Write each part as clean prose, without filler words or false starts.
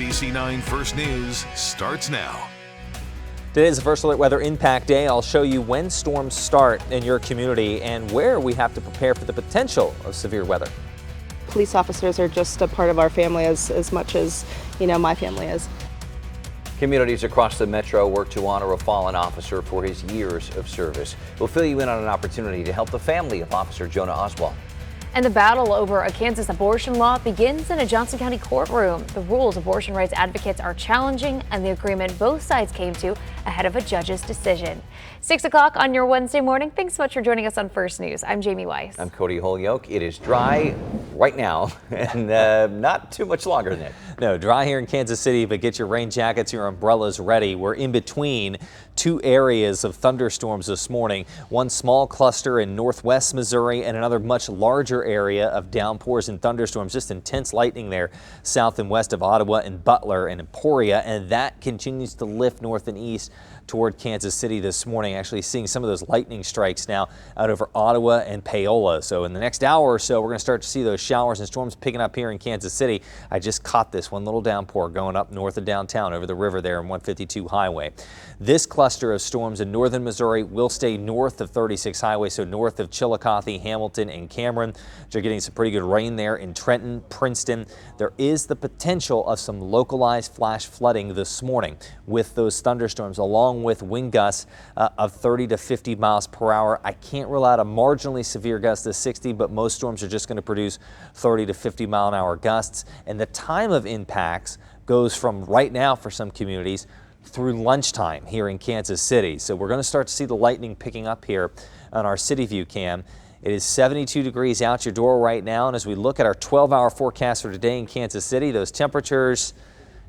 KMBC 9 First News starts now. Today's the First Alert Weather Impact Day. I'll show you when storms start in your community and where we have to prepare for the potential of severe weather. Police officers are just a part of our family as much as, my family is. Communities across the metro work to honor a fallen officer for his years of service. We'll fill you in on an opportunity to help the family of Officer Jonah Oswald. And the battle over a Kansas abortion law begins in a Johnson County courtroom. The rules abortion rights advocates are challenging and the agreement both sides came to ahead of a judge's decision. 6 o'clock on your Wednesday morning. Thanks so much for joining us on First News. I'm Jamie Weiss. I'm Cody Holyoke. It is dry right now and not too much longer than that. No, dry here in Kansas City, but get your rain jackets, your umbrellas ready. We're in between two areas of thunderstorms this morning. One small cluster in northwest Missouri and another much larger area of downpours and thunderstorms. Just intense lightning there south and west of Ottawa and Butler and Emporia, and that continues to lift north and east toward Kansas City this morning. Actually seeing some of those lightning strikes now out over Ottawa and Paola. So in the next hour or so, we're going to start to see those showers and storms picking up here in Kansas City. I just caught this one little downpour going up north of downtown over the river there on 152 Highway. This cluster of storms in northern Missouri will stay north of 36 Highway, so north of Chillicothe, Hamilton, and Cameron. They're getting some pretty good rain there in Trenton, Princeton. There is the potential of some localized flash flooding this morning with those thunderstorms, along with wind gusts of 30 to 50 miles per hour. I can't rule out a marginally severe gust of 60, but most storms are just going to produce 30 to 50 mile an hour gusts. And the time of impacts goes from right now for some communities through lunchtime here in Kansas City. So we're going to start to see the lightning picking up here on our City View cam. It is 72 degrees out your door right now. And as we look at our 12-hour forecast for today in Kansas City, those temperatures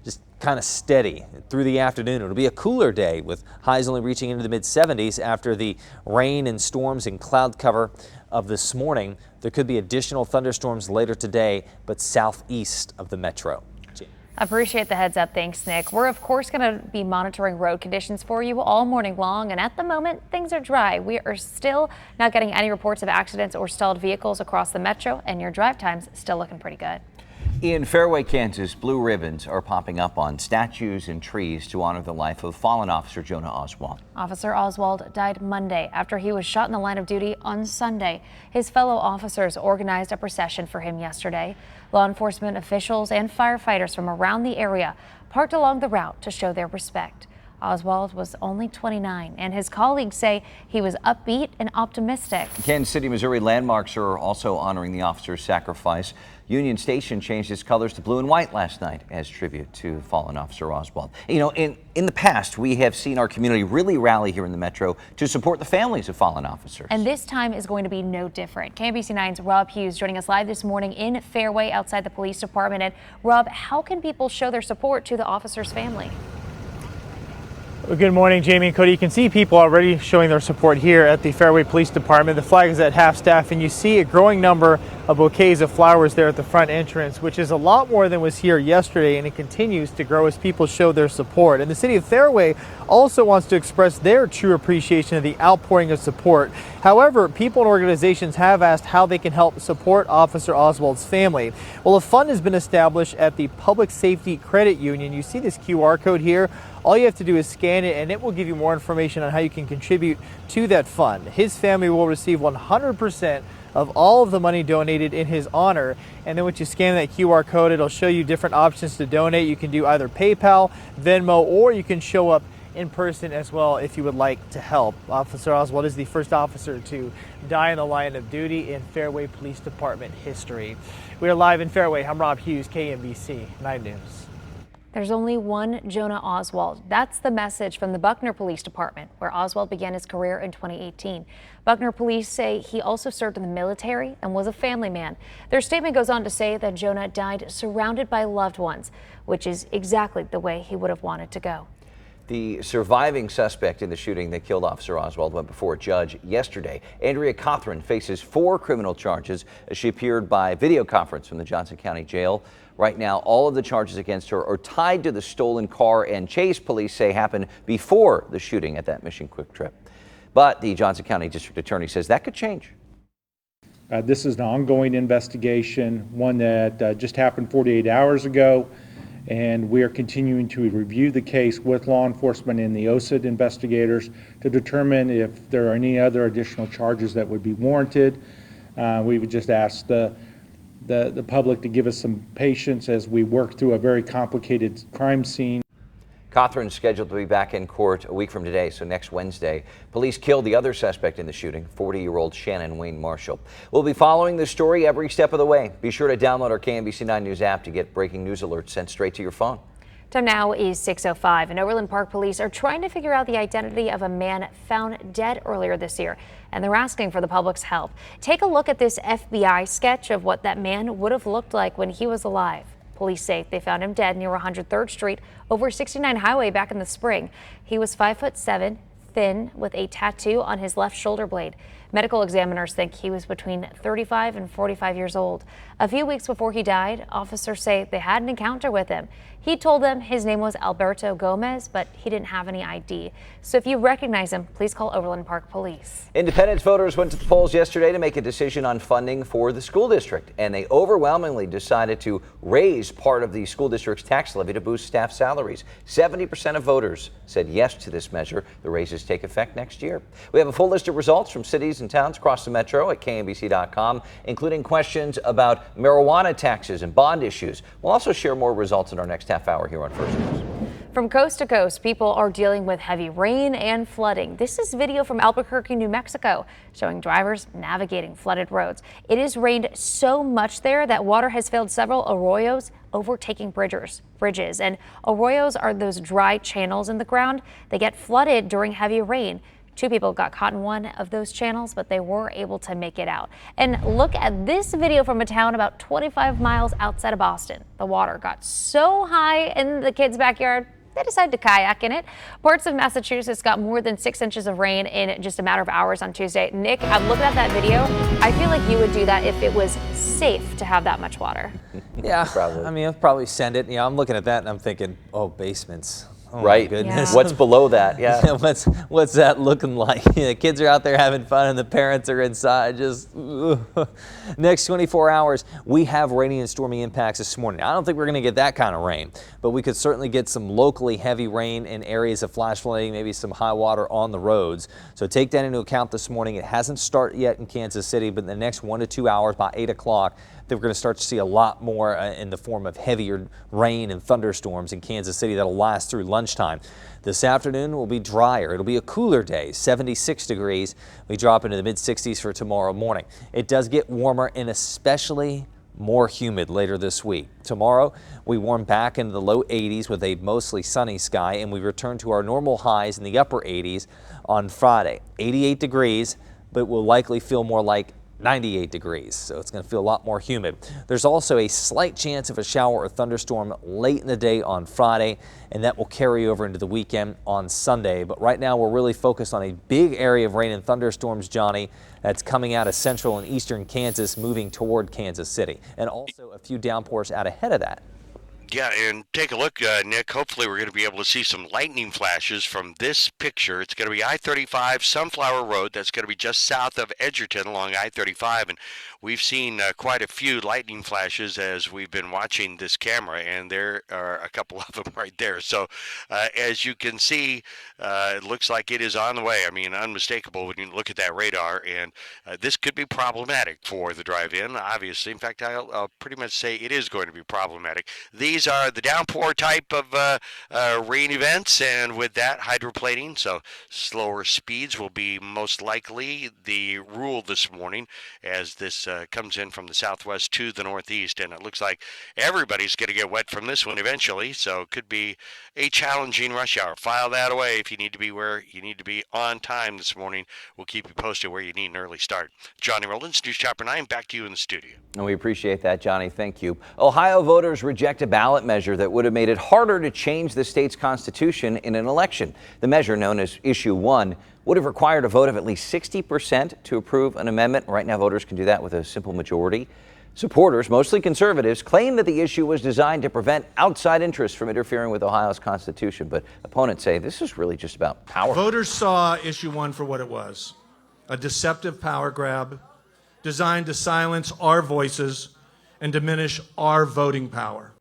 just kind of steady through the afternoon. It'll be a cooler day with highs only reaching into the mid-70s after the rain and storms and cloud cover of this morning. There could be additional thunderstorms later today, but southeast of the metro. Appreciate the heads up. Thanks, Nick. We're, of course, going to be monitoring road conditions for you all morning long. And at the moment, things are dry. We are still not getting any reports of accidents or stalled vehicles across the metro, and your drive time's still looking pretty good. In Fairway, Kansas, blue ribbons are popping up on statues and trees to honor the life of fallen Officer Jonah Oswald. Officer Oswald died Monday after he was shot in the line of duty on Sunday. His fellow officers organized a procession for him yesterday. Law enforcement officials and firefighters from around the area parked along the route to show their respect. Oswald was only 29, and his colleagues say he was upbeat and optimistic. Kansas City, Missouri landmarks are also honoring the officer's sacrifice. Union Station changed its colors to blue and white last night as tribute to fallen Officer Oswald. In the past, we have seen our community really rally here in the metro to support the families of fallen officers. And this time is going to be no different. KMBC 9's Rob Hughes joining us live this morning in Fairway outside the police department. And Rob, how can people show their support to the officer's family? Well, good morning, Jamie and Cody. You can see people already showing their support here at the Fairway Police Department. The flag is at half staff, and you see a growing number of bouquets of flowers there at the front entrance, which is a lot more than was here yesterday, and it continues to grow as people show their support. And the city of Fairway also wants to express their true appreciation of the outpouring of support. However, people and organizations have asked how they can help support Officer Oswald's family. Well, a fund has been established at the Public Safety Credit Union. You see this QR code here. All you have to do is scan it, and it will give you more information on how you can contribute to that fund. His family will receive 100% of all of the money donated in his honor. And then once you scan that QR code, it'll show you different options to donate. You can do either PayPal, Venmo, or you can show up in person as well if you would like to help. Officer Oswald is the first officer to die in the line of duty in Fairway Police Department history. We are live in Fairway. I'm Rob Hughes, KMBC 9 News. There's only one Jonah Oswald. That's the message from the Buckner Police Department, where Oswald began his career in 2018. Buckner police say he also served in the military and was a family man. Their statement goes on to say that Jonah died surrounded by loved ones, which is exactly the way he would have wanted to go. The surviving suspect in the shooting that killed Officer Oswald went before a judge yesterday. Andrea Cothran faces 4 criminal charges as she appeared by video conference from the Johnson County Jail. Right now, all of the charges against her are tied to the stolen car and chase police say happened before the shooting at that Mission Quick Trip. But the Johnson County District Attorney says that could change. This is an ongoing investigation, one that just happened 48 hours ago. and we are continuing to review the case with law enforcement and the OSID investigators to determine if there are any other additional charges that would be warranted. We would just ask the public to give us some patience as we work through a very complicated crime scene. Cothran's scheduled to be back in court a week from today, so next Wednesday. Police killed the other suspect in the shooting, 40-year-old Shannon Wayne Marshall. We'll be following this story every step of the way. Be sure to download our KMBC 9 News app to get breaking news alerts sent straight to your phone. Time now is 6:05, and Overland Park police are trying to figure out the identity of a man found dead earlier this year, and they're asking for the public's help. Take a look at this FBI sketch of what that man would have looked like when he was alive. Police say they found him dead near 103rd Street over 69 Highway back in the spring. He was 5'7", thin, with a tattoo on his left shoulder blade. Medical examiners think he was between 35 and 45 years old. A few weeks before he died, officers say they had an encounter with him. He told them his name was Alberto Gomez, but he didn't have any ID. So if you recognize him, please call Overland Park Police. Independence voters went to the polls yesterday to make a decision on funding for the school district, and they overwhelmingly decided to raise part of the school district's tax levy to boost staff salaries. 70% of voters said yes to this measure. The raises take effect next year. We have a full list of results from cities and towns across the metro at KMBC.com, including questions about marijuana taxes and bond issues. We'll also share more results in our next half hour here on First News. From coast to coast, people are dealing with heavy rain and flooding. This is video from Albuquerque, New Mexico, showing drivers navigating flooded roads. It has rained so much there that water has filled several arroyos, overtaking bridges. And arroyos are those dry channels in the ground. They get flooded during heavy rain. 2 people got caught in one of those channels, but they were able to make it out. And look at this video from a town about 25 miles outside of Boston. The water got so high in the kids' backyard, they decided to kayak in it. Parts of Massachusetts got more than 6 inches of rain in just a matter of hours on Tuesday. Nick, I'm looking at that video. I feel like you would do that if it was safe to have that much water. Yeah, Probably. I mean, I'll probably send it. I'm looking at that and I'm thinking, oh, basements. Oh, Right. My goodness. Yeah. What's below that? Yeah. What's that looking like? The kids are out there having fun and the parents are inside just Next 24 hours, we have rainy and stormy impacts this morning. I don't think we're going to get that kind of rain, but we could certainly get some locally heavy rain in areas of flash flooding, maybe some high water on the roads. So take that into account this morning. It hasn't started yet in Kansas City, but in the next 1 to 2 hours by 8 o'clock, we're going to start to see a lot more in the form of heavier rain and thunderstorms in Kansas City that'll last through lunchtime. This afternoon will be drier. It'll be a cooler day, 76 degrees. We drop into the mid-60s for tomorrow morning. It does get warmer and especially more humid later this week. Tomorrow, we warm back into the low 80s with a mostly sunny sky, and we return to our normal highs in the upper 80s on Friday. 88 degrees, but will likely feel more like 98 degrees, so it's going to feel a lot more humid. There's also a slight chance of a shower or thunderstorm late in the day on Friday, and that will carry over into the weekend on Sunday. But right now, we're really focused on a big area of rain and thunderstorms, Johnny, that's coming out of central and eastern Kansas, moving toward Kansas City, and also a few downpours out ahead of that. Yeah, and take a look, Nick. Hopefully we're going to be able to see some lightning flashes from this picture. It's going to be I-35 Sunflower Road. That's going to be just south of Edgerton along I-35. And we've seen quite a few lightning flashes as we've been watching this camera, and there are a couple of them right there. So as you can see, it looks like it is on the way. I mean, unmistakable when you look at that radar. And this could be problematic for the drive-in, obviously. In fact, I'll pretty much say it is going to be problematic. These are the downpour type of rain events, and with that, hydroplaning, so slower speeds will be most likely the rule this morning as this comes in from the southwest to the northeast, and it looks like everybody's going to get wet from this one eventually, so it could be a challenging rush hour. File that away if you need to be where you need to be on time this morning. We'll keep you posted where you need an early start. Johnny Rollins, News Chopper 9, back to you in the studio. And we appreciate that, Johnny. Thank you. Ohio voters reject a ballot measure that would have made it harder to change the state's constitution in an election. The measure, known as Issue 1, would have required a vote of at least 60% to approve an amendment. Right now, voters can do that with a simple majority. Supporters, mostly conservatives, claim that the issue was designed to prevent outside interests from interfering with Ohio's constitution. But opponents say this is really just about power. Voters saw Issue 1 for what it was, a deceptive power grab designed to silence our voices and diminish our voting power.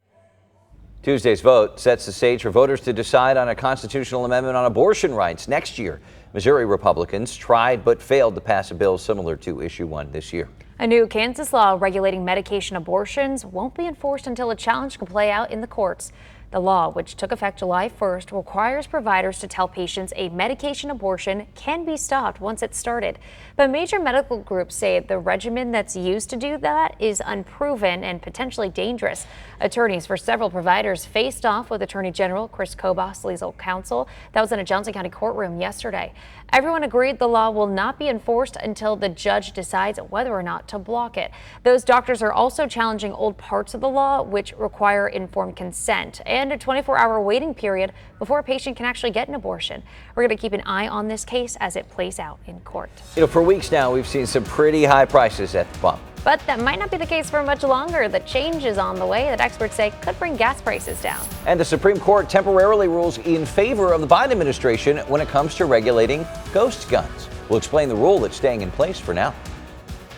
Tuesday's vote sets the stage for voters to decide on a constitutional amendment on abortion rights next year. Missouri Republicans tried but failed to pass a bill similar to Issue 1 this year. A new Kansas law regulating medication abortions won't be enforced until a challenge can play out in the courts. The law, which took effect July 1st, requires providers to tell patients a medication abortion can be stopped once it's started. But major medical groups say the regimen that's used to do that is unproven and potentially dangerous. Attorneys for several providers faced off with Attorney General Chris Kobos' legal counsel. That was in a Johnson County courtroom yesterday. Everyone agreed the law will not be enforced until the judge decides whether or not to block it. Those doctors are also challenging old parts of the law, which require informed consent and a 24-hour waiting period before a patient can actually get an abortion. We're going to keep an eye on this case as it plays out in court. For weeks now, we've seen some pretty high prices at the pump. But that might not be the case for much longer. The change is on the way that experts say could bring gas prices down. And the Supreme Court temporarily rules in favor of the Biden administration when it comes to regulating ghost guns. We'll explain the rule that's staying in place for now.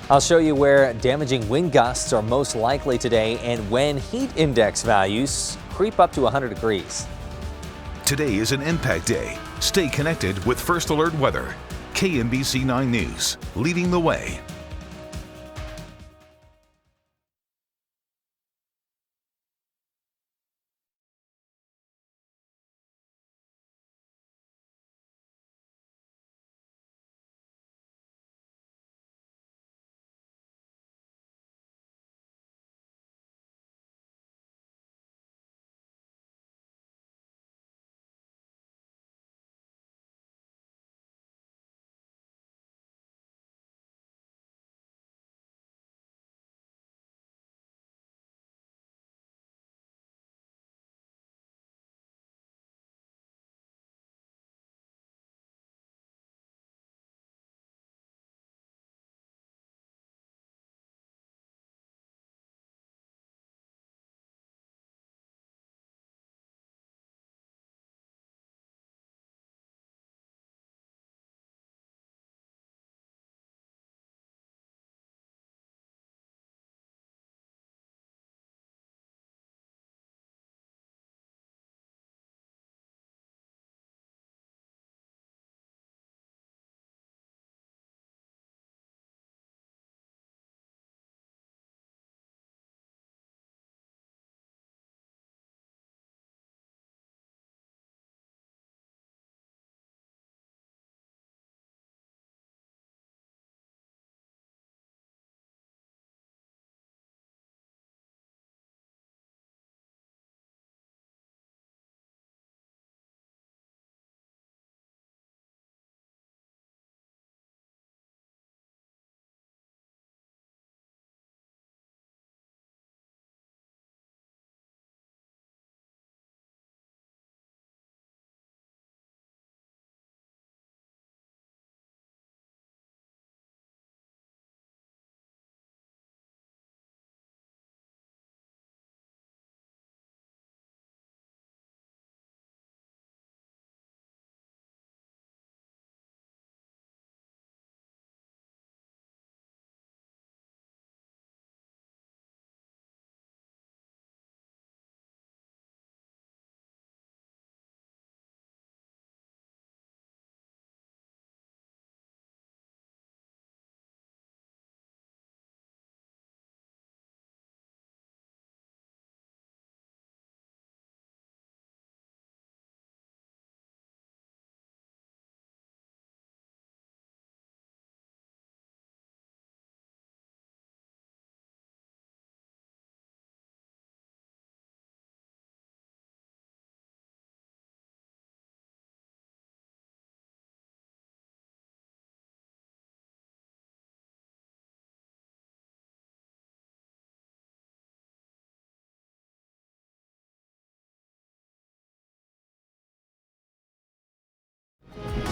I'll show you where damaging wind gusts are most likely today and when heat index values creep up to 100 degrees. Today is an impact day. Stay connected with First Alert Weather. KMBC 9 News, leading the way.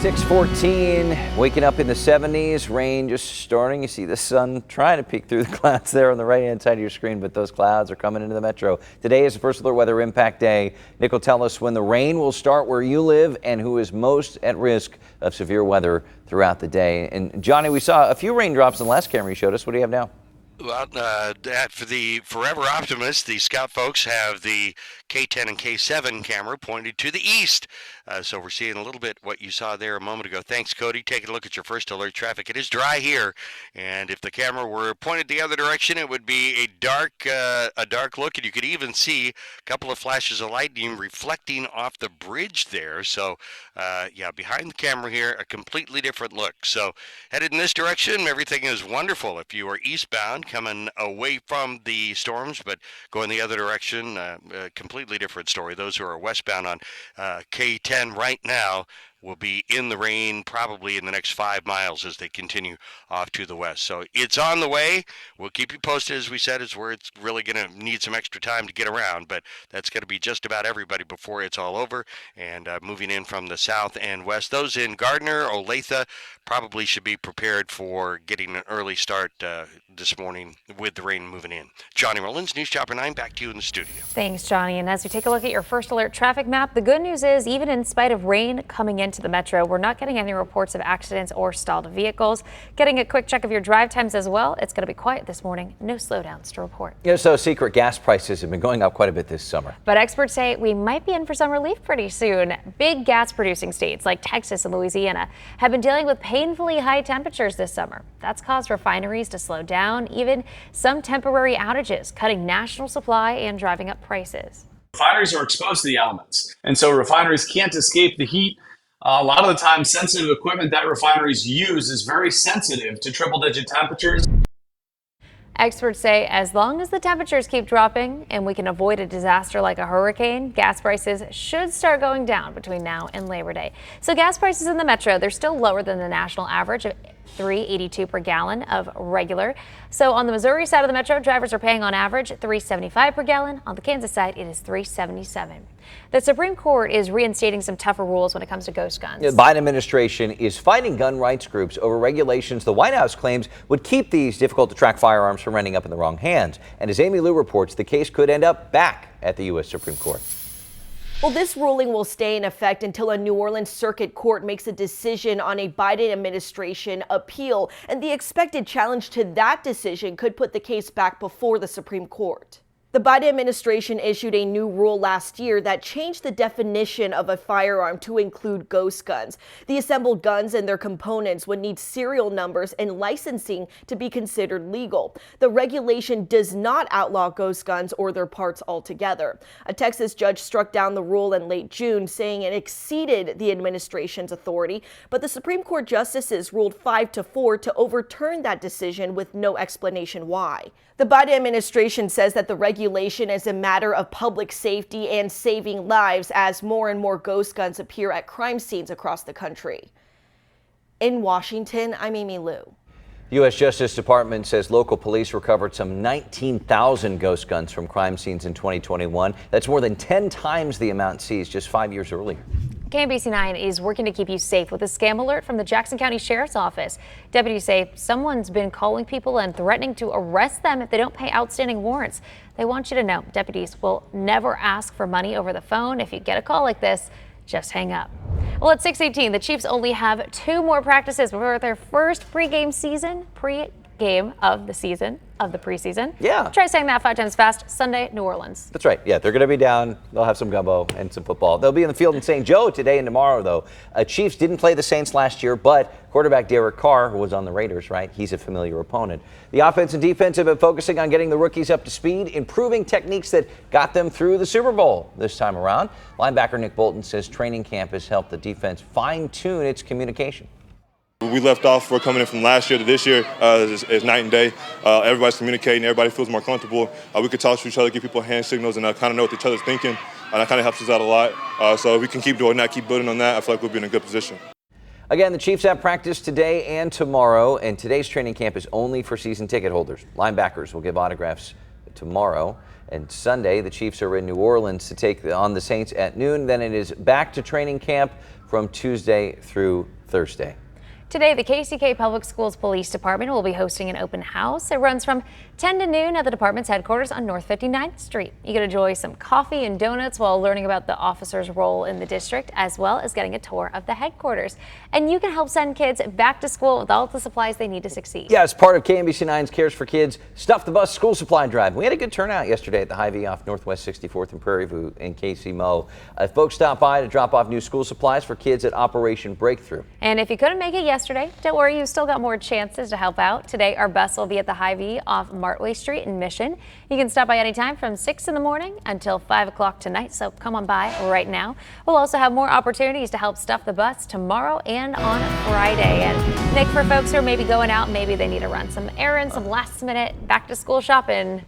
.14, waking up in the 70s, rain just starting. You see the sun trying to peek through the clouds there on the right-hand side of your screen, but those clouds are coming into the metro. Today is the First Alert Weather Impact Day. Nick will tell us when the rain will start where you live and who is most at risk of severe weather throughout the day. And Johnny, we saw a few raindrops in the last camera you showed us. What do you have now? Well, for the Forever Optimist, the Scout folks have the K10 and K7 camera pointed to the east. So we're seeing a little bit what you saw there a moment ago. Thanks, Cody. Taking a look at your first alert traffic. It is dry here, and if the camera were pointed the other direction, it would be a dark look, and you could even see a couple of flashes of lightning reflecting off the bridge there. So, yeah, behind the camera here, a completely different look. So headed in this direction, everything is wonderful. If you are eastbound, coming away from the storms, but going the other direction, a completely different story. Those who are westbound on K10 right now will be in the rain probably in the next 5 miles as they continue off to the west. So it's on the way. We'll keep you posted, as we said, is where it's really going to need some extra time to get around, but that's going to be just about everybody before it's all over. And moving in from the south and west, those in Gardner, Olathe, probably should be prepared for getting an early start this morning with the rain moving in. Johnny Rollins, News Chopper 9, back to you in the studio. Thanks, Johnny. And as we take a look at your first alert traffic map, the good news is even in spite of rain coming into the metro, we're not getting any reports of accidents or stalled vehicles. Getting a quick check of your drive times as well. It's going to be quiet this morning. No slowdowns to report. Yeah, so secret gas prices have been going up quite a bit this summer. But experts say we might be in for some relief pretty soon. Big gas producing states like Texas and Louisiana have been dealing with painfully high temperatures this summer. That's caused refineries to slow down, even some temporary outages, cutting national supply and driving up prices. Refineries are exposed to the elements, and so refineries can't escape the heat. A lot of the time, sensitive equipment that refineries use is very sensitive to triple-digit temperatures. Experts say as long as the temperatures keep dropping and we can avoid a disaster like a hurricane, gas prices should start going down between now and Labor Day. So gas prices in the metro, they're still lower than the national average of $3.82 per gallon of regular. So on the Missouri side of the metro, drivers are paying on average $3.75 per gallon. On the Kansas side, it is $3.77. The Supreme Court is reinstating some tougher rules when it comes to ghost guns. The Biden administration is fighting gun rights groups over regulations the White House claims would keep these difficult to track firearms from ending up in the wrong hands. And as Amy Lou reports, the case could end up back at the U.S. Supreme Court. Well, this ruling will stay in effect until a New Orleans Circuit Court makes a decision on a Biden administration appeal, and the expected challenge to that decision could put the case back before the Supreme Court. The Biden administration issued a new rule last year that changed the definition of a firearm to include ghost guns. The assembled guns and their components would need serial numbers and licensing to be considered legal. The regulation does not outlaw ghost guns or their parts altogether. A Texas judge struck down the rule in late June, saying it exceeded the administration's authority, but the Supreme Court justices ruled 5-4 to overturn that decision with no explanation why. The Biden administration says that the regulation is a matter of public safety and saving lives as more and more ghost guns appear at crime scenes across the country. In Washington, I'm Amy Lou. The U.S. Justice Department says local police recovered some 19,000 ghost guns from crime scenes in 2021. That's more than 10 times the amount seized just 5 years earlier. KMBC 9 is working to keep you safe with a scam alert from the Jackson County Sheriff's Office. Deputies say someone's been calling people and threatening to arrest them if they don't pay outstanding warrants. They want you to know deputies will never ask for money over the phone. If you get a call like this, just hang up. Well, at 6:18, the Chiefs only have 2 more practices before their first pregame of the season, of the preseason. Yeah. Try saying that 5 times fast. Sunday, New Orleans. That's right. Yeah, they're going to be down. They'll have some gumbo and some football. They'll be in the field in St. Joe today and tomorrow, though. Chiefs didn't play the Saints last year, but quarterback Derek Carr, who was on the Raiders, right? He's a familiar opponent. The offense and defense have been focusing on getting the rookies up to speed, improving techniques that got them through the Super Bowl this time around. Linebacker Nick Bolton says training camp has helped the defense fine-tune its communication. We left off, we're coming in from last year to this year, it's night and day. Everybody's communicating, everybody feels more comfortable. We could talk to each other, give people hand signals, and kind of know what each other's thinking. And that kind of helps us out a lot. So if we can keep doing that, keep building on that, I feel like we'll be in a good position. Again, the Chiefs have practice today and tomorrow, and today's training camp is only for season ticket holders. Linebackers will give autographs tomorrow. And Sunday, the Chiefs are in New Orleans to take on the Saints at noon. Then it is back to training camp from Tuesday through Thursday. Today, the KCK Public Schools Police Department will be hosting an open house. It runs from 10 to noon at the department's headquarters on North 59th Street. You can enjoy some coffee and donuts while learning about the officer's role in the district, as well as getting a tour of the headquarters. And you can help send kids back to school with all the supplies they need to succeed. Yeah, as part of KMBC 9's Cares for Kids Stuff the Bus school supply drive. We had a good turnout yesterday at the Hy-Vee off Northwest 64th and Prairie View in KC Mo. Folks stopped by to drop off new school supplies for kids at Operation Breakthrough. And if you couldn't make it yesterday, don't worry, you've still got more chances to help out. Today, our bus will be at the Hy-Vee off Martway Street in Mission. You can stop by anytime from 6 in the morning until 5 o'clock tonight, so come on by right now. We'll also have more opportunities to help stuff the bus tomorrow and on Friday. And Nick, for folks who are maybe going out, maybe they need to run some errands, some last minute back to school shopping,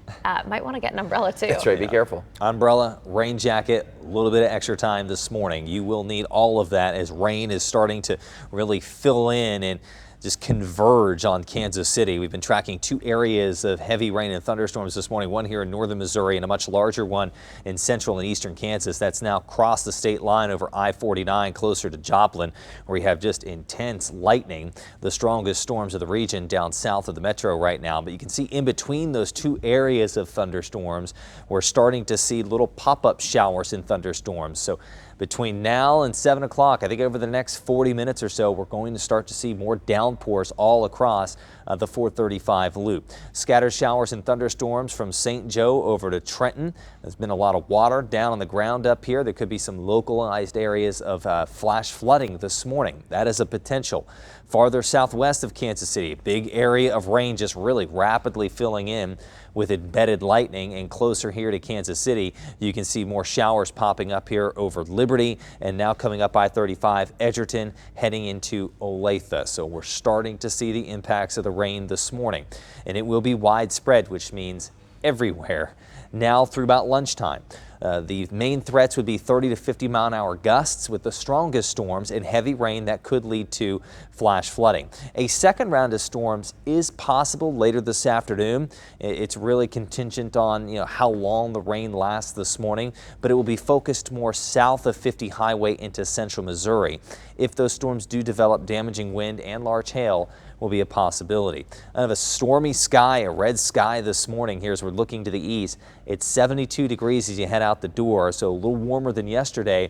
might want to get an umbrella too. That's right, be careful. Umbrella, rain jacket, a little bit of extra time this morning. You will need all of that as rain is starting to really fill in and just converge on Kansas City. We've been tracking 2 areas of heavy rain and thunderstorms this morning, one here in northern Missouri and a much larger one in central and eastern Kansas. That's now crossed the state line over I-49 closer to Joplin, where we have just intense lightning, the strongest storms of the region down south of the metro right now. But you can see in between those 2 areas of thunderstorms, we're starting to see little pop-up showers and thunderstorms. So between now and 7 o'clock, I think over the next 40 minutes or so, we're going to start to see more downpours all across the 435 loop. Scattered showers and thunderstorms from St. Joe over to Trenton. There's been a lot of water down on the ground up here. There could be some localized areas of flash flooding this morning. That is a potential. Farther southwest of Kansas City, a big area of rain just really rapidly filling in with embedded lightning, and closer here to Kansas City, you can see more showers popping up here over Liberty and now coming up I-35, Edgerton, heading into Olathe. So we're starting to see the impacts of the rain this morning, and it will be widespread, which means everywhere now through about lunchtime. The main threats would be 30 to 50 mile-an-hour gusts with the strongest storms and heavy rain that could lead to flash flooding. A second round of storms is possible later this afternoon. It's really contingent on how long the rain lasts this morning, but it will be focused more south of 50 Highway into central Missouri. If those storms do develop, damaging wind and large hail will be a possibility. I have a stormy sky, a red sky this morning here as we're looking to the east. It's 72 degrees as you head out the door, so a little warmer than yesterday,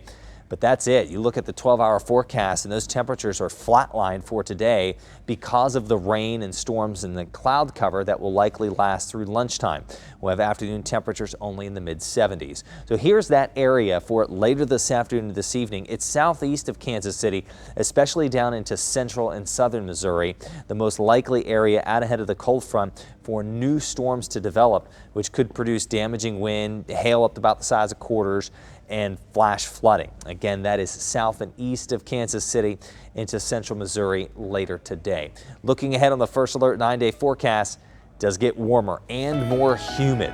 but that's it. You look at the 12-hour forecast and those temperatures are flatlined for today because of the rain and storms and the cloud cover that will likely last through lunchtime. We'll have afternoon temperatures only in the mid-70s. So here's that area for later this afternoon and this evening. It's southeast of Kansas City, especially down into central and southern Missouri, the most likely area out ahead of the cold front for new storms to develop, which could produce damaging wind, hail up to about the size of quarters, and flash flooding. Again, that is south and east of Kansas City into central Missouri later today. Looking ahead on the First Alert 9-day forecast, it does get warmer and more humid.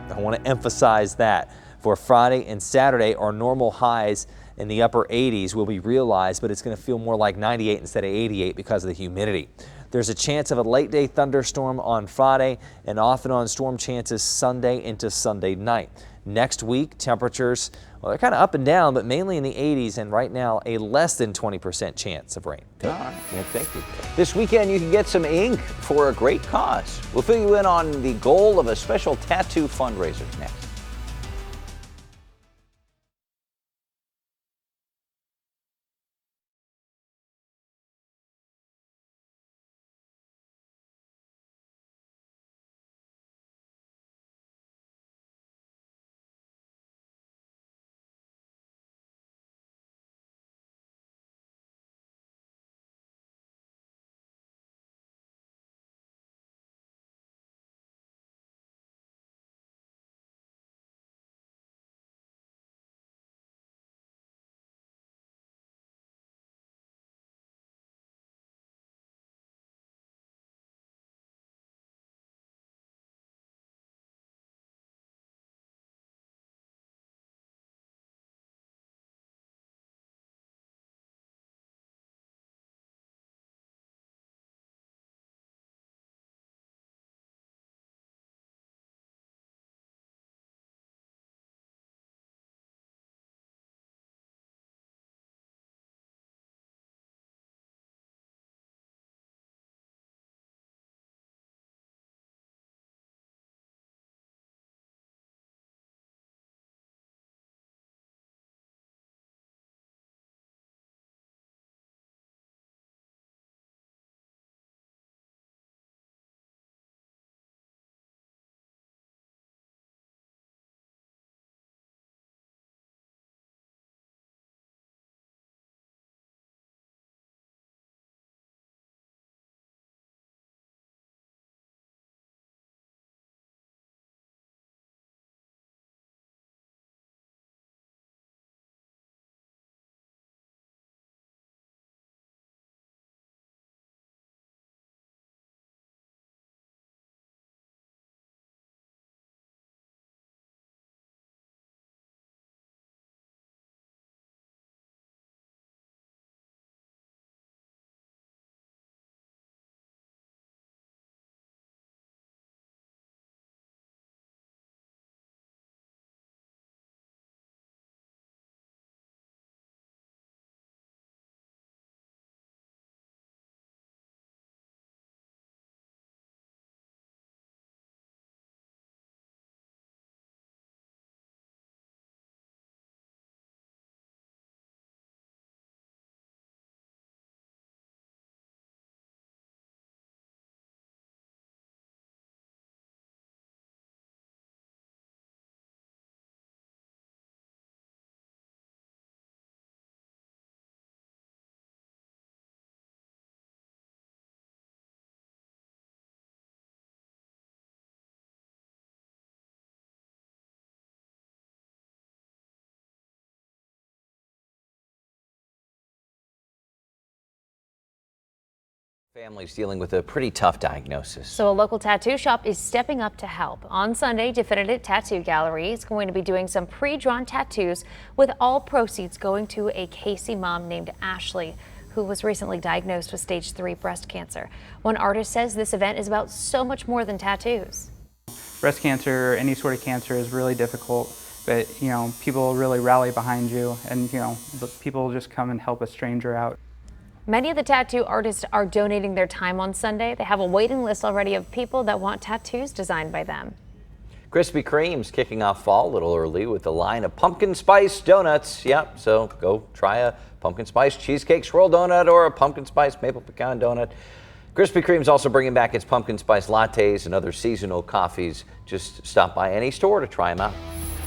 I want to emphasize that. For Friday and Saturday, our normal highs in the upper 80s will be realized, but it's going to feel more like 98 instead of 88 because of the humidity. There's a chance of a late day thunderstorm on Friday and off and on storm chances Sunday into Sunday night. Next week, temperatures, well, they're kind of up and down, but mainly in the 80s, and right now a less than 20% chance of rain. All right, yeah, thank you. This weekend you can get some ink for a great cause. We'll fill you in on the goal of a special tattoo fundraiser next. Families dealing with a pretty tough diagnosis. So a local tattoo shop is stepping up to help. On Sunday, Definitive Tattoo Gallery is going to be doing some pre-drawn tattoos, with all proceeds going to a Casey mom named Ashley, who was recently diagnosed with stage 3 breast cancer. One artist says this event is about so much more than tattoos. Breast cancer, any sort of cancer, is really difficult, but people really rally behind you, and people just come and help a stranger out. Many of the tattoo artists are donating their time on Sunday. They have a waiting list already of people that want tattoos designed by them. Krispy Kreme's kicking off fall a little early with a line of pumpkin spice donuts. Yep, so go try a pumpkin spice cheesecake swirl donut or a pumpkin spice maple pecan donut. Krispy Kreme's also bringing back its pumpkin spice lattes and other seasonal coffees. Just stop by any store to try them out.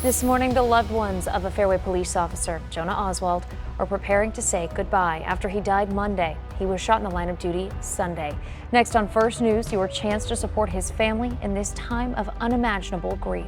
This morning, the loved ones of a Fairway police officer, Jonah Oswald, are preparing to say goodbye after he died Monday. He was shot in the line of duty Sunday. Next on First News, your chance to support his family in this time of unimaginable grief.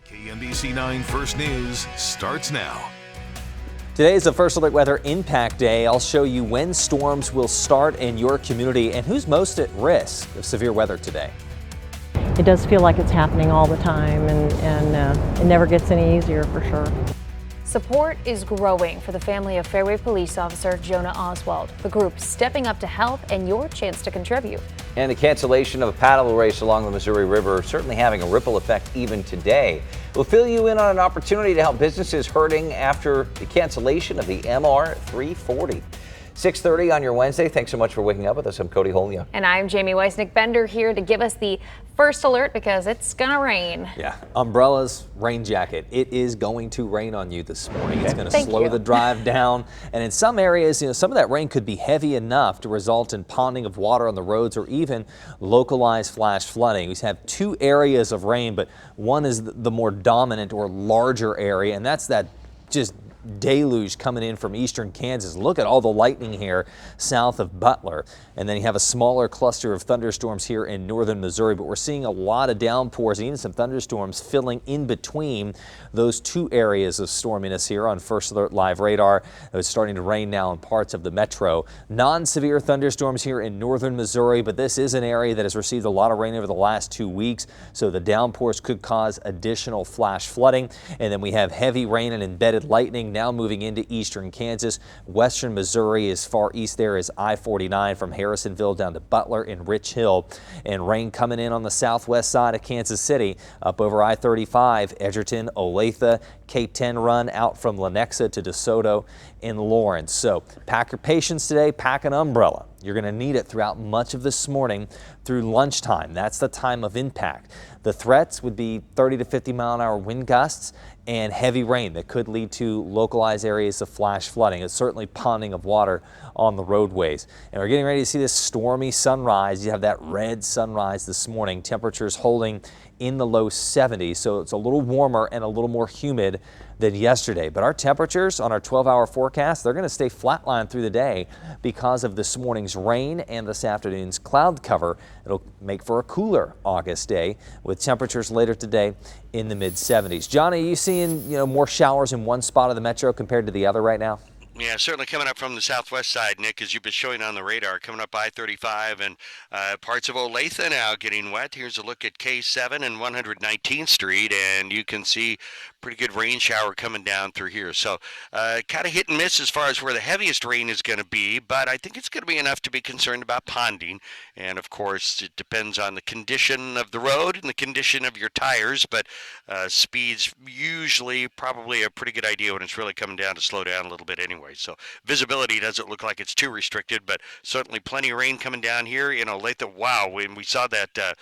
KMBC 9 First News starts now. Today is the First Alert Weather Impact Day. I'll show you when storms will start in your community and who's most at risk of severe weather today. It does feel like it's happening all the time, and it never gets any easier for sure. Support is growing for the family of Fairway Police Officer Jonah Oswald. The group stepping up to help, and your chance to contribute. And the cancellation of a paddle race along the Missouri River certainly having a ripple effect even today. We'll fill you in on an opportunity to help businesses hurting after the cancellation of the MR 340. 6:30 on your Wednesday. Thanks so much for waking up with us. I'm Cody Holyoke. And I'm Jamie Weiss. Nick Bender here to give us the first alert because it's gonna rain. Yeah, umbrellas, rain jacket. It is going to rain on you this morning. It's going to slow the drive down. And in some areas, some of that rain could be heavy enough to result in ponding of water on the roads or even localized flash flooding. We have 2 areas of rain, but one is the more dominant or larger area, and that's that just deluge coming in from eastern Kansas. Look at all the lightning here south of Butler. And then you have a smaller cluster of thunderstorms here in northern Missouri, but we're seeing a lot of downpours and even some thunderstorms filling in between those 2 areas of storminess here on First Alert Live radar. It's starting to rain now in parts of the metro. Non-severe thunderstorms here in northern Missouri, but this is an area that has received a lot of rain over the last 2 weeks, so the downpours could cause additional flash flooding. And then we have heavy rain and embedded lightning now moving into eastern Kansas. Western Missouri, as far east there as I-49 from Harrisonville down to Butler and Rich Hill. And rain coming in on the southwest side of Kansas City up over I-35, Edgerton, Olathe, K10 run out from Lenexa to DeSoto in Lawrence. So pack your patience today, pack an umbrella. You're going to need it throughout much of this morning through lunchtime. That's the time of impact. The threats would be 30 to 50 mile an hour wind gusts and heavy rain that could lead to localized areas of flash flooding. It's certainly ponding of water on the roadways. And we're getting ready to see this stormy sunrise. You have that red sunrise this morning. Temperatures holding in the low 70s, so it's a little warmer and a little more humid than yesterday. But our temperatures on our 12-hour forecast, they're going to stay flatlined through the day because of this morning's rain and this afternoon's cloud cover. It'll make for a cooler August day with temperatures later today in the mid-70s. Johnny, are you seeing more showers in one spot of the metro compared to the other right now? Yeah, certainly coming up from the southwest side, Nick, as you've been showing on the radar, coming up I-35 and parts of Olathe now getting wet. Here's a look at K7 and 119th Street, and you can see pretty good rain shower coming down through here. So kind of hit and miss as far as where the heaviest rain is going to be, but I think it's going to be enough to be concerned about ponding. And, of course, it depends on the condition of the road and the condition of your tires, but speed's usually probably a pretty good idea when it's really coming down to slow down a little bit anyway. So visibility doesn't look like it's too restricted, but certainly plenty of rain coming down here in Olathe. Wow, when we saw that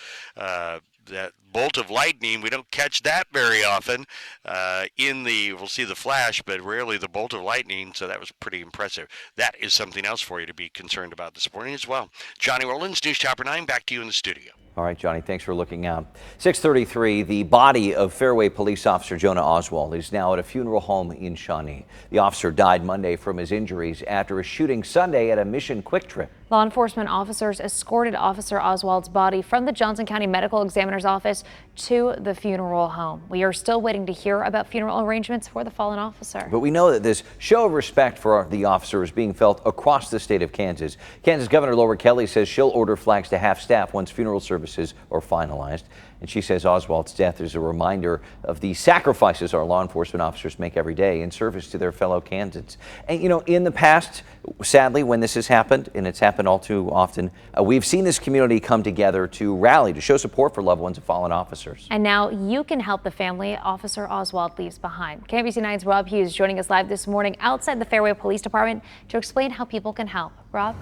that bolt of lightning, we don't catch that very often. We'll see the flash, but rarely the bolt of lightning, so that was pretty impressive. That is something else for you to be concerned about this morning as well. Johnny Rollins, News Chopper 9, back to you in the studio. All right, Johnny, thanks for looking out. 6:33, the body of Fairway Police Officer Jonah Oswald is now at a funeral home in Shawnee. The officer died Monday from his injuries after a shooting Sunday at a Mission Quick Trip. Law enforcement officers escorted Officer Oswald's body from the Johnson County Medical Examiner's office to the funeral home. We are still waiting to hear about funeral arrangements for the fallen officer. But we know that this show of respect for the officer is being felt across the state of Kansas. Kansas Governor Laura Kelly says she'll order flags to half staff once funeral services are finalized. And she says Oswald's death is a reminder of the sacrifices our law enforcement officers make every day in service to their fellow Kansans. And, in the past, sadly, when this has happened, and it's happened all too often, we've seen this community come together to rally, to show support for loved ones of fallen officers. And now you can help the family Officer Oswald leaves behind. KMBC 9's Rob Hughes joining us live this morning outside the Fairway Police Department to explain how people can help. Rob?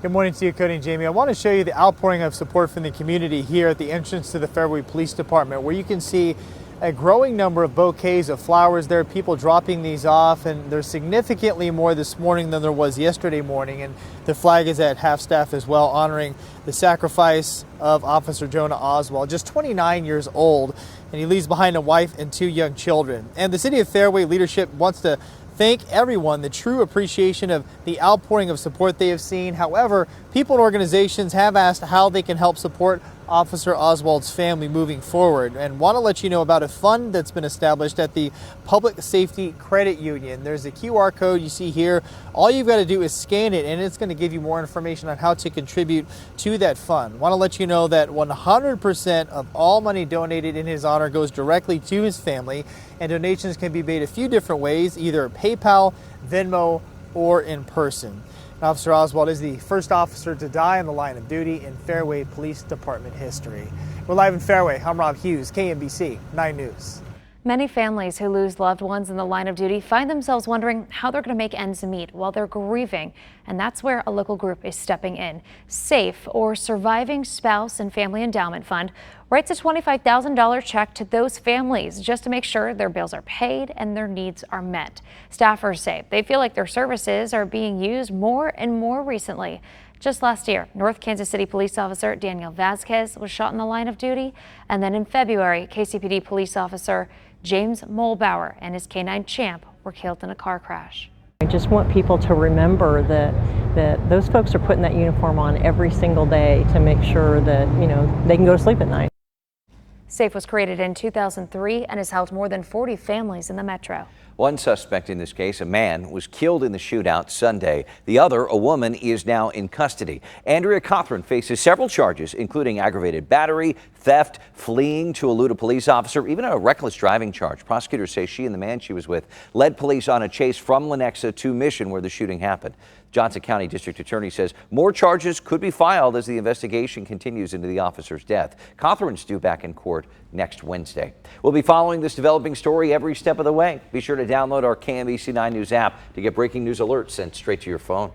Good morning to you, Cody and Jamie. I want to show you the outpouring of support from the community here at the entrance to the Fairway Police Department, where you can see a growing number of bouquets of flowers there, people dropping these off, and there's significantly more this morning than there was yesterday morning. And the flag is at half staff as well, honoring the sacrifice of Officer Jonah Oswald, just 29 years old, and he leaves behind a wife and 2 young children. And the City of Fairway leadership wants to thank everyone, the true appreciation of the outpouring of support they have seen. However, people and organizations have asked how they can help support Officer Oswald's family moving forward, and want to let you know about a fund that's been established at the Public Safety Credit Union. There's a QR code you see here. All you've got to do is scan it, and it's going to give you more information on how to contribute to that fund. Want to let you know that 100% of all money donated in his honor goes directly to his family, and donations can be made a few different ways, either PayPal, Venmo, or in person. Officer Oswald is the first officer to die on the line of duty in Fairway Police Department history. We're live in Fairway. I'm Rob Hughes, KMBC 9 News. Many families who lose loved ones in the line of duty find themselves wondering how they're going to make ends meet while they're grieving. And that's where a local group is stepping in. SAFE, or Surviving Spouse and Family Endowment Fund, writes a $25,000 check to those families just to make sure their bills are paid and their needs are met. Staffers say they feel like their services are being used more and more recently. Just last year, North Kansas City police officer Daniel Vasquez was shot in the line of duty. And then in February, KCPD police officer James Mulbauer and his canine Champ were killed in a car crash. I just want people to remember that those folks are putting that uniform on every single day to make sure that, they can go to sleep at night. SAFE was created in 2003 and has helped more than 40 families in the metro. One suspect in this case, a man, was killed in the shootout Sunday. The other, a woman, is now in custody. Andrea Cothran faces several charges, including aggravated battery, theft, fleeing to elude a police officer, even a reckless driving charge. Prosecutors say she and the man she was with led police on a chase from Lenexa to Mission, where the shooting happened. Johnson County District Attorney says more charges could be filed as the investigation continues into the officer's death. Cothran's due back in court next Wednesday. We'll be following this developing story every step of the way. Be sure to download our KMBC 9 News app to get breaking news alerts sent straight to your phone.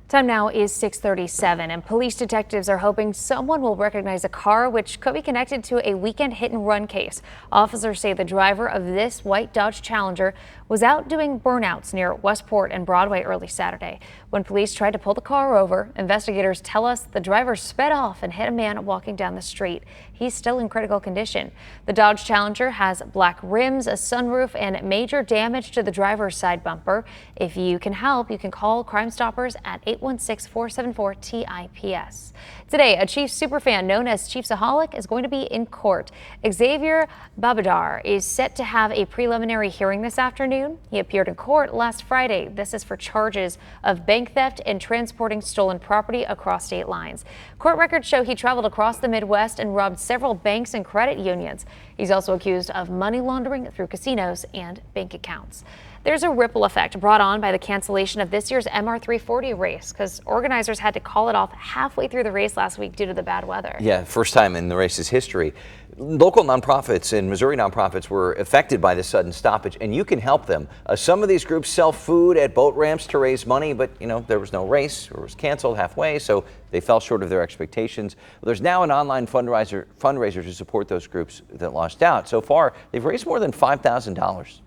Time now is 6:37, and police detectives are hoping someone will recognize a car which could be connected to a weekend hit-and-run case. Officers say the driver of this white Dodge Challenger was out doing burnouts near Westport and Broadway early Saturday. When police tried to pull the car over, investigators tell us the driver sped off and hit a man walking down the street. He's still in critical condition. The Dodge Challenger has black rims, a sunroof, and major damage to the driver's side bumper. If you can help, you can call Crime Stoppers at 816-474-TIPS. Today, a Chiefs superfan known as Chiefsaholic is going to be in court. Xavier Babadar is set to have a preliminary hearing this afternoon. He appeared in court last Friday. This is for charges of bank theft and transporting stolen property across state lines. Court records show he traveled across the Midwest and robbed several banks and credit unions. He's also accused of money laundering through casinos and bank accounts. There's a ripple effect brought on by the cancellation of this year's MR340 race because organizers had to call it off halfway through the race last week due to the bad weather. Yeah, first time in the race's history. Local nonprofits and Missouri nonprofits were affected by this sudden stoppage, and you can help them. Some of these groups sell food at boat ramps to raise money, but there was no race or was canceled halfway, so they fell short of their expectations. Well, there's now an online fundraiser to support those groups that lost out. So far, they've raised more than $5,000.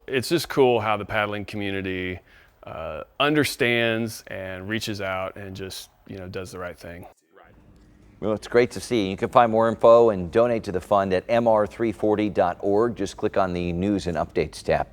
It's just cool how the paddling community understands and reaches out and just does the right thing. Well, it's great to see. You can find more info and donate to the fund at mr340.org. Just click on the News and Updates tab.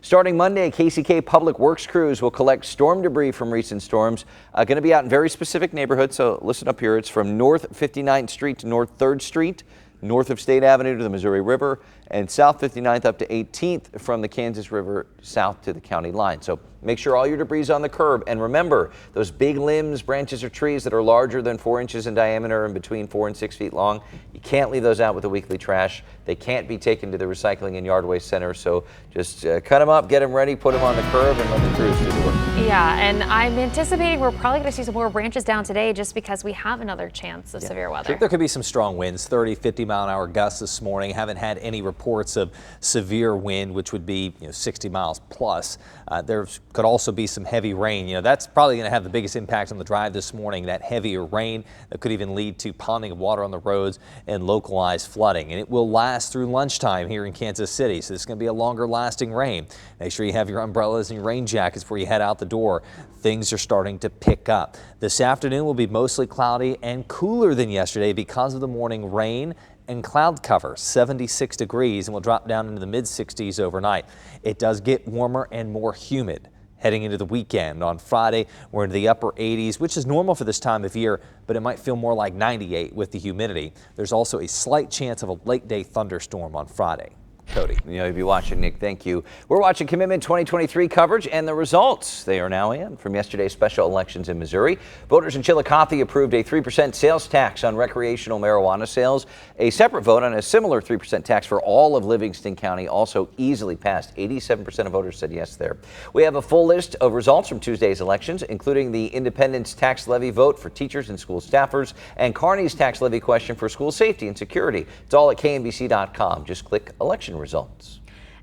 Starting Monday, KCK Public Works crews will collect storm debris from recent storms. Going to be out in very specific neighborhoods, so listen up here. It's from North 59th Street to North 3rd Street, north of State Avenue to the Missouri River, and South 59th up to 18th from the Kansas River south to the county line. So make sure all your debris is on the curb. And remember, those big limbs, branches, or trees that are larger than 4 inches in diameter and between 4 and 6 feet long, you can't leave those out with the weekly trash. They can't be taken to the recycling and yard waste center. So just cut them up, get them ready, put them on the curb, and let the crews do the work. Yeah, and I'm anticipating we're probably going to see some more branches down today just because we have another chance of severe weather. I think there could be some strong winds, 30, 50-mile-an-hour gusts this morning. Haven't had any reports of severe wind, which would be 60 miles plus. There could also be some heavy rain. That's probably going to have the biggest impact on the drive this morning, that heavier rain that could even lead to ponding of water on the roads and localized flooding. And it will last through lunchtime here in Kansas City, so it's going to be a longer lasting rain. Make sure you have your umbrellas and your rain jackets before you head out the door. Things are starting to pick up. This afternoon will be mostly cloudy and cooler than yesterday because of the morning rain and cloud cover, 76 degrees, and will drop down into the mid-60s overnight. It does get warmer and more humid heading into the weekend. On Friday, we're into the upper 80s, which is normal for this time of year, but it might feel more like 98 with the humidity. There's also a slight chance of a late-day thunderstorm on Friday. Cody. You'll be watching, Nick. Thank you. We're watching Commitment 2023 coverage and the results. They are now in from yesterday's special elections in Missouri. Voters in Chillicothe approved a 3% sales tax on recreational marijuana sales. A separate vote on a similar 3% tax for all of Livingston County also easily passed. 87% of voters said yes there. We have a full list of results from Tuesday's elections, including the independence tax levy vote for teachers and school staffers and Kearney's tax levy question for school safety and security. It's all at KMBC.com. Just click election results.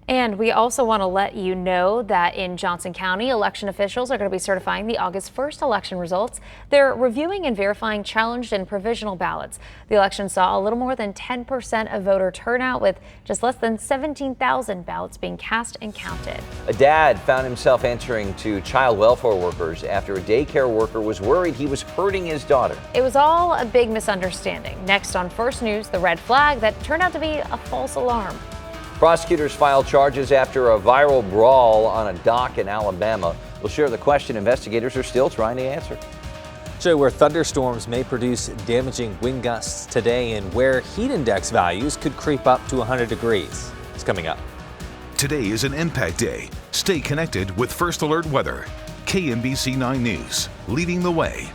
And we also want to let you know that in Johnson County, election officials are going to be certifying the August 1st election results. They're reviewing and verifying challenged and provisional ballots. The election saw a little more than 10% of voter turnout, with just less than 17,000 ballots being cast and counted. A dad found himself answering to child welfare workers after a daycare worker was worried he was hurting his daughter. It was all a big misunderstanding. Next on First News, the red flag that turned out to be a false alarm. Prosecutors filed charges after a viral brawl on a dock in Alabama. We'll share the question investigators are still trying to answer. Show where thunderstorms may produce damaging wind gusts today and where heat index values could creep up to 100 degrees. It's coming up. Today is an impact day. Stay connected with First Alert Weather. KMBC 9 News, leading the way.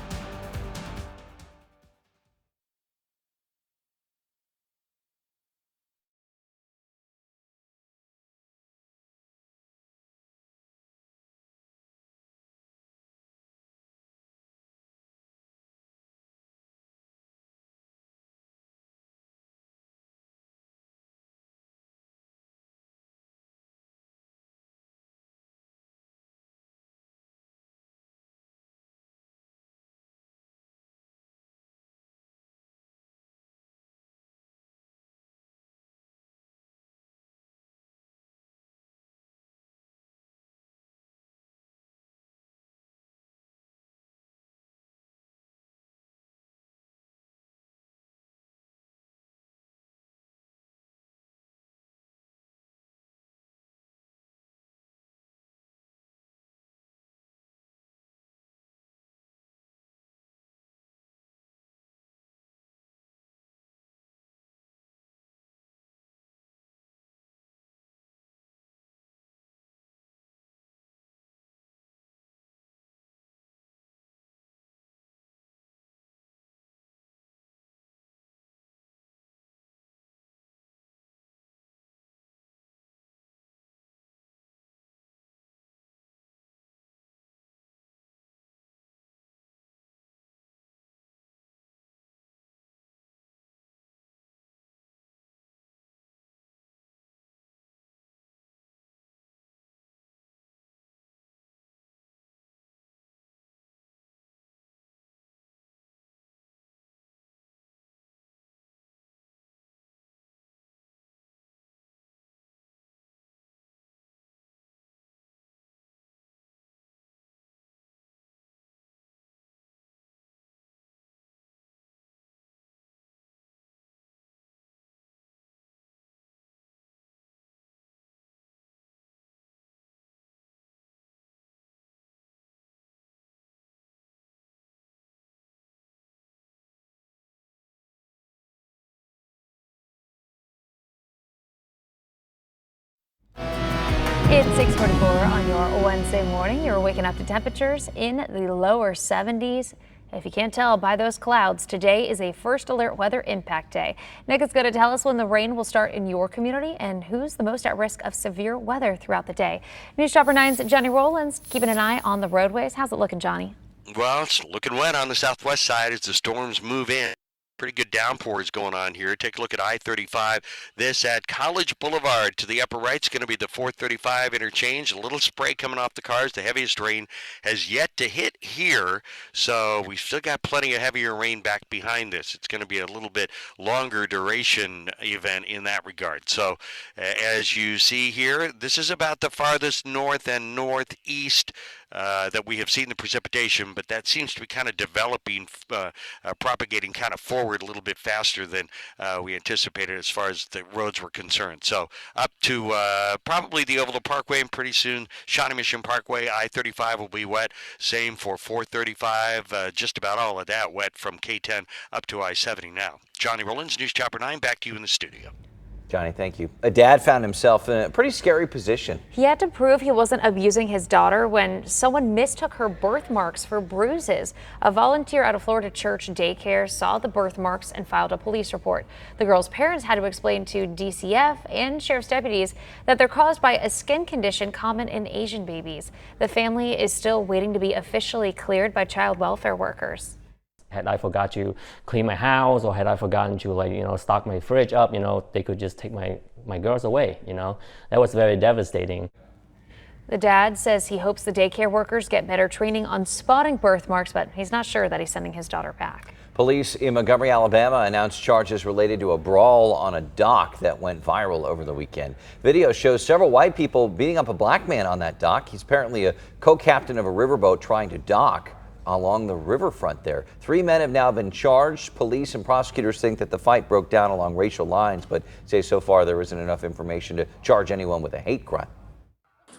It's 6:44 on your Wednesday morning. You're waking up to temperatures in the lower 70s. If you can't tell by those clouds, today is a first alert weather impact day. Nick is going to tell us when the rain will start in your community and who's the most at risk of severe weather throughout the day. News Chopper 9's Johnny Rollins keeping an eye on the roadways. How's it looking, Johnny? Well, it's looking wet on the southwest side as the storms move in. Pretty good downpours going on here. Take a look at I-35. This at College Boulevard to the upper right is going to be the 435 interchange. A little spray coming off the cars. The heaviest rain has yet to hit here, so we've still got plenty of heavier rain back behind this. It's going to be a little bit longer duration event in that regard. So as you see here, this is about the farthest north and northeast that we have seen the precipitation, but that seems to be kind of developing, propagating kind of forward a little bit faster than we anticipated as far as the roads were concerned. So up to probably the Oval Parkway, and pretty soon Shawnee Mission Parkway, I-35 will be wet. Same for 435, just about all of that wet from K10 up to I-70 now. Johnny Rollins, News Chopper 9, back to you in the studio. Johnny, thank you. A dad found himself in a pretty scary position. He had to prove he wasn't abusing his daughter when someone mistook her birthmarks for bruises. A volunteer at a Florida church daycare saw the birthmarks and filed a police report. The girl's parents had to explain to DCF and sheriff's deputies that they're caused by a skin condition common in Asian babies. The family is still waiting to be officially cleared by child welfare workers. Had I forgot to clean my house, or had I forgotten to stock my fridge up, they could just take my my girls away, That was very devastating. The dad says he hopes the daycare workers get better training on spotting birthmarks, but he's not sure that he's sending his daughter back. Police in Montgomery, Alabama announced charges related to a brawl on a dock that went viral over the weekend. Video shows several white people beating up a black man on that dock. He's apparently a co-captain of a riverboat trying to dock along the riverfront there. 3 men have now been charged. Police and prosecutors think that the fight broke down along racial lines, but say so far there isn't enough information to charge anyone with a hate crime.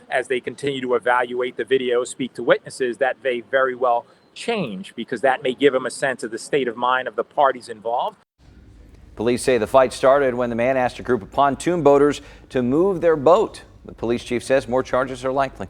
As they continue to evaluate the video, speak to witnesses, that may very well change, because that may give them a sense of the state of mind of the parties involved. Police say the fight started when the man asked a group of pontoon boaters to move their boat. The police chief says more charges are likely.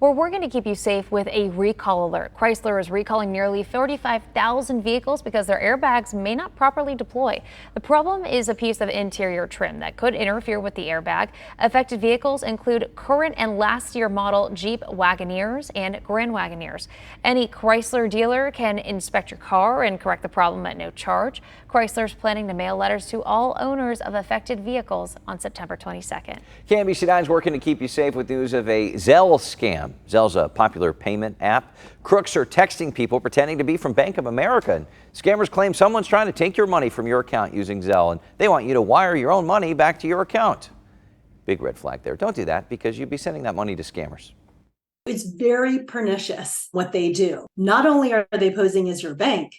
We're going to keep you safe with a recall alert. Chrysler is recalling nearly 35,000 vehicles because their airbags may not properly deploy. The problem is a piece of interior trim that could interfere with the airbag. Affected vehicles include current and last year model Jeep Wagoneers and Grand Wagoneers. Any Chrysler dealer can inspect your car and correct the problem at no charge. Chrysler's planning to mail letters to all owners of affected vehicles on September 22nd. KMBC9 is working to keep you safe with news of a Zelle scam. Zelle's a popular payment app. Crooks are texting people pretending to be from Bank of America. And scammers claim someone's trying to take your money from your account using Zelle, and they want you to wire your own money back to your account. Big red flag there. Don't do that, because you'd be sending that money to scammers. It's very pernicious what they do. Not only are they posing as your bank,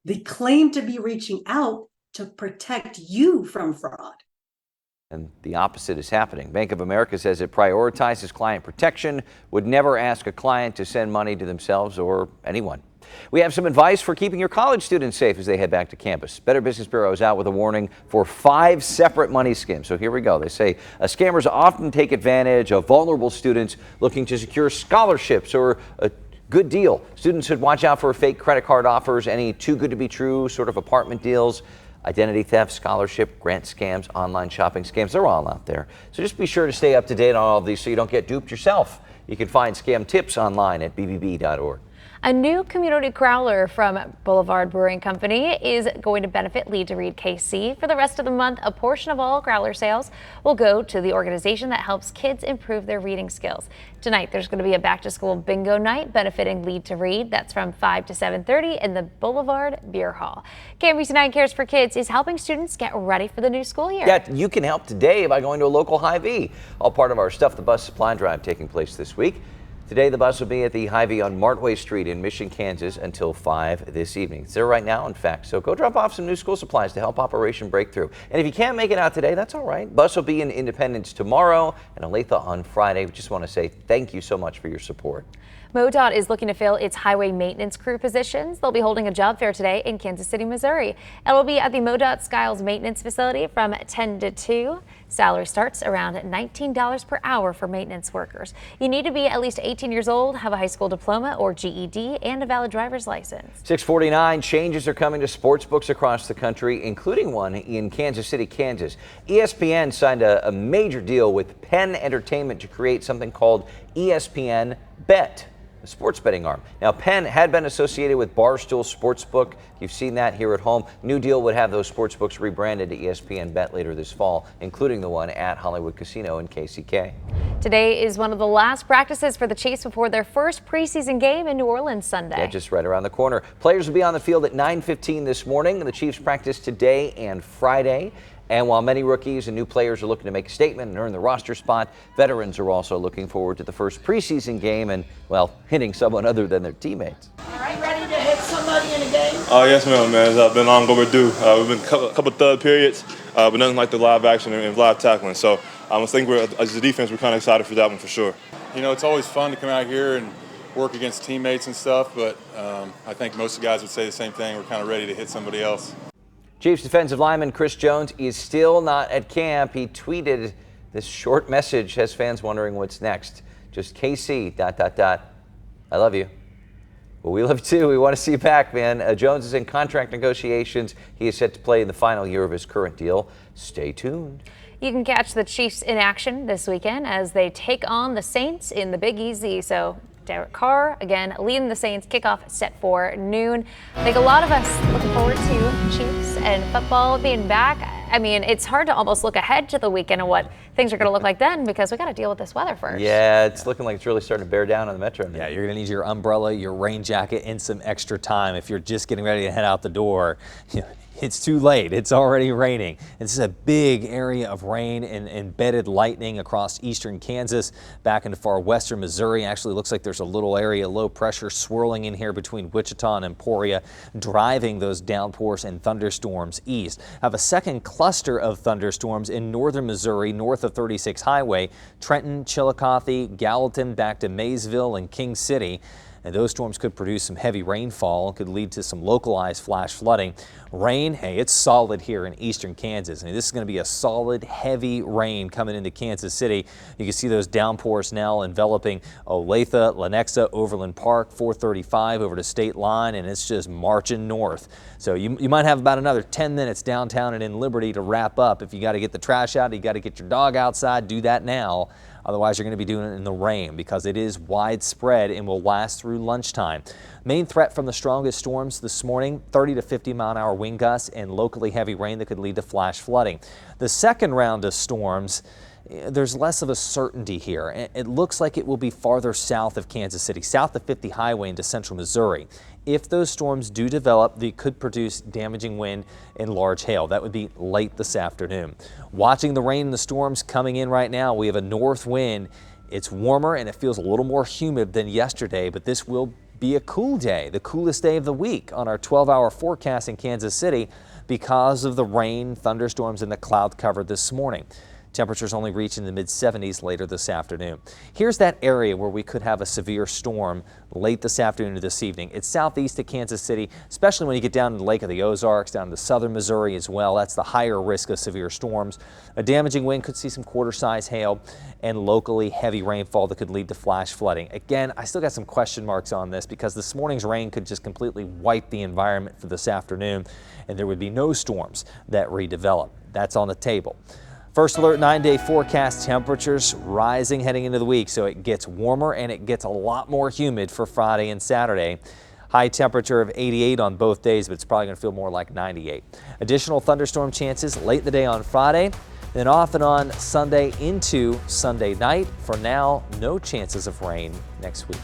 they claim to be reaching out to protect you from fraud. And the opposite is happening. Bank of America says it prioritizes client protection, would never ask a client to send money to themselves or anyone. We have some advice for keeping your college students safe as they head back to campus. Better Business Bureau is out with a warning for 5 separate money schemes. So here we go. They say scammers often take advantage of vulnerable students looking to secure scholarships or a good deal. Students should watch out for fake credit card offers, any too good to be true sort of apartment deals. Identity theft, scholarship, grant scams, online shopping scams, they're all out there. So just be sure to stay up to date on all of these so you don't get duped yourself. You can find scam tips online at bbb.org. A new community growler from Boulevard Brewing Company is going to benefit Lead to Read KC. For the rest of the month, a portion of all growler sales will go to the organization that helps kids improve their reading skills. Tonight, there's going to be a back-to-school bingo night benefiting Lead to Read. That's from 5 to 7:30 in the Boulevard Beer Hall. KMBC9 Cares for Kids is helping students get ready for the new school year. Yeah, you can help today by going to a local Hy-Vee. All part of our Stuff the Bus supply drive taking place this week. Today, the bus will be at the Hy-Vee on Martway Street in Mission, Kansas until 5 this evening. It's there right now, in fact. So go drop off some new school supplies to help Operation Breakthrough. And if you can't make it out today, that's all right. Bus will be in Independence tomorrow and Olathe on Friday. We just want to say thank you so much for your support. MoDOT is looking to fill its highway maintenance crew positions. They'll be holding a job fair today in Kansas City, Missouri. It will be at the MoDOT Skiles Maintenance Facility from 10 to 2. Salary starts around $19 per hour for maintenance workers. You need to be at least 18 years old, have a high school diploma or GED, and a valid driver's license. 6:49, changes are coming to sports books across the country, including one in Kansas City, Kansas. ESPN signed a major deal with Penn Entertainment to create something called ESPN Bet, a sports betting arm. Now, Penn had been associated with Barstool Sportsbook. You've seen that here at home. New deal would have those sportsbooks rebranded to ESPN Bet later this fall, including the one at Hollywood Casino in KCK. Today is one of the last practices for the Chiefs before their first preseason game in New Orleans Sunday. Yeah, just right around the corner. Players will be on the field at 9:15 this morning. The Chiefs practice today and Friday. And while many rookies and new players are looking to make a statement and earn the roster spot, veterans are also looking forward to the first preseason game and, well, hitting someone other than their teammates. All right, ready to hit somebody in a game? Yes, ma'am, man. It's been long overdue. We've been a couple third periods, but nothing like the live action and live tackling. So I think as a defense, we're kind of excited for that one for sure. You know, it's always fun to come out here and work against teammates and stuff, but I think most of the guys would say the same thing. We're kind of ready to hit somebody else. Chiefs defensive lineman Chris Jones is still not at camp. He tweeted this short message, has fans wondering what's next. Just KC, ... I love you. Well, we love you too. We want to see you back, man. Jones is in contract negotiations. He is set to play in the final year of his current deal. Stay tuned. You can catch the Chiefs in action this weekend as they take on the Saints in the Big Easy. So Derek Carr, again, leading the Saints. Kickoff set for noon. I think a lot of us looking forward to Chiefs and football being back. I mean, it's hard to almost look ahead to the weekend and what things are going to look like then, because we got to deal with this weather first. Yeah, it's looking like it's really starting to bear down on the metro. Yeah, you're going to need your umbrella, your rain jacket, and some extra time if you're just getting ready to head out the door. It's too late. It's already raining. This is a big area of rain and embedded lightning across eastern Kansas, back into far western Missouri. Actually, looks like there's a little area low pressure swirling in here between Wichita and Emporia, driving those downpours and thunderstorms east. Have a second cluster of thunderstorms in northern Missouri, north of 36 Highway, Trenton, Chillicothe, Gallatin, back to Maysville and King City. And those storms could produce some heavy rainfall, could lead to some localized flash flooding. Rain, hey, it's solid here in eastern Kansas. I mean, this is going to be a solid, heavy rain coming into Kansas City. You can see those downpours now enveloping Olathe, Lenexa, Overland Park, 435 over to State Line, and it's just marching north. So you might have about another 10 minutes downtown and in Liberty to wrap up. If you got to get the trash out, you got to get your dog outside, do that now. Otherwise, you're going to be doing it in the rain because it is widespread and will last through lunchtime. Main threat from the strongest storms this morning, 30 to 50 mile an hour wind gusts and locally heavy rain that could lead to flash flooding. The second round of storms, there's less of a certainty here. It looks like it will be farther south of Kansas City, south of 50 Highway into central Missouri. If those storms do develop, they could produce damaging wind and large hail. That would be late this afternoon. Watching the rain and the storms coming in right now, we have a north wind. It's warmer and it feels a little more humid than yesterday, but this will be a cool day, the coolest day of the week on our 12-hour forecast in Kansas City because of the rain, thunderstorms, and the cloud cover this morning. Temperatures only reaching the mid-70s later this afternoon. Here's that area where we could have a severe storm late this afternoon to this evening. It's southeast of Kansas City, especially when you get down to the Lake of the Ozarks, down to southern Missouri as well. That's the higher risk of severe storms. A damaging wind could see some quarter-size hail and locally heavy rainfall that could lead to flash flooding. Again, I still got some question marks on this because this morning's rain could just completely wipe the environment for this afternoon, and there would be no storms that redevelop. That's on the table. First Alert 9-day forecast, temperatures rising heading into the week, so it gets warmer and it gets a lot more humid for Friday and Saturday. High temperature of 88 on both days, but it's probably going to feel more like 98. Additional thunderstorm chances late in the day on Friday, then off and on Sunday into Sunday night. For now, no chances of rain next week.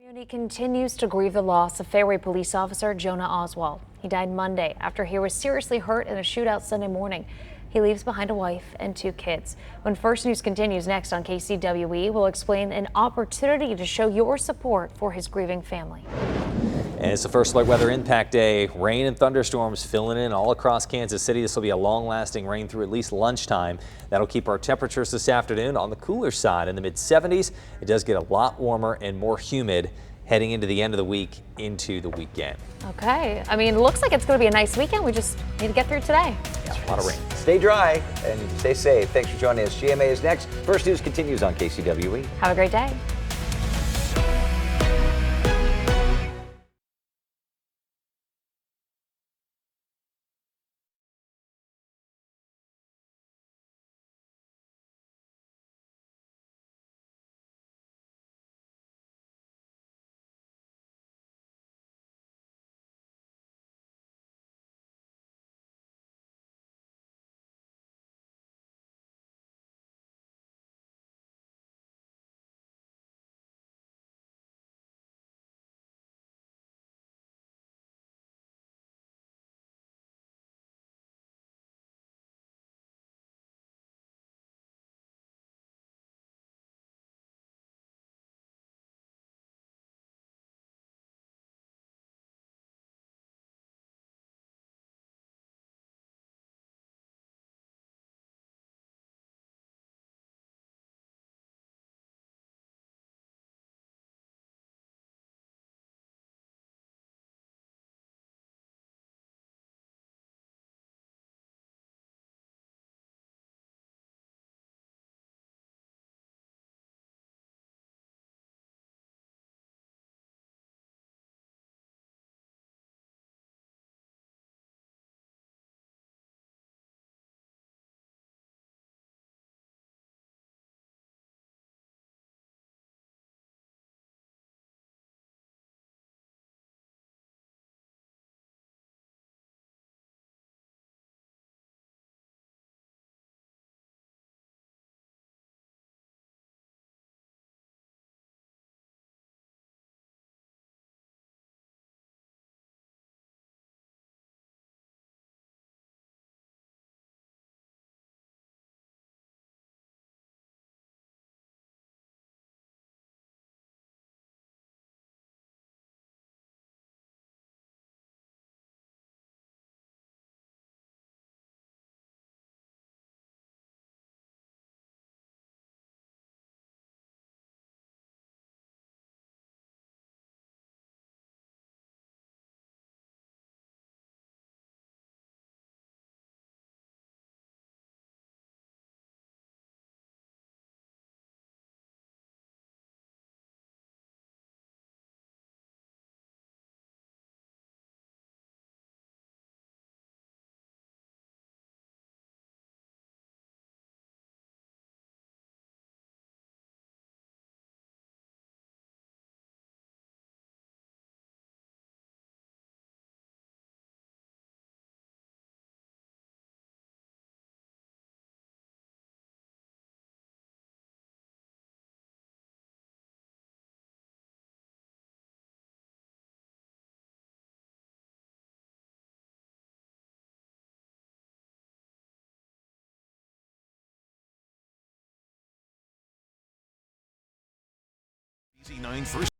Community continues to grieve the loss of Fairway police officer Jonah Oswald. He died Monday after he was seriously hurt in a shootout Sunday morning. He leaves behind a wife and 2 kids. When First News continues next on KCWE, we'll explain an opportunity to show your support for his grieving family. And it's the First Alert Weather Impact Day. Rain and thunderstorms filling in all across Kansas City. This will be a long-lasting rain through at least lunchtime. That'll keep our temperatures this afternoon on the cooler side in the mid-70s. It does get a lot warmer and more humid heading into the end of the week into the weekend. Okay. I mean, it looks like it's going to be a nice weekend. We just need to get through today. Yeah, a lot of rain. Stay dry and stay safe. Thanks for joining us. GMA is next. First News continues on KCWE. Have a great day. KBC9 First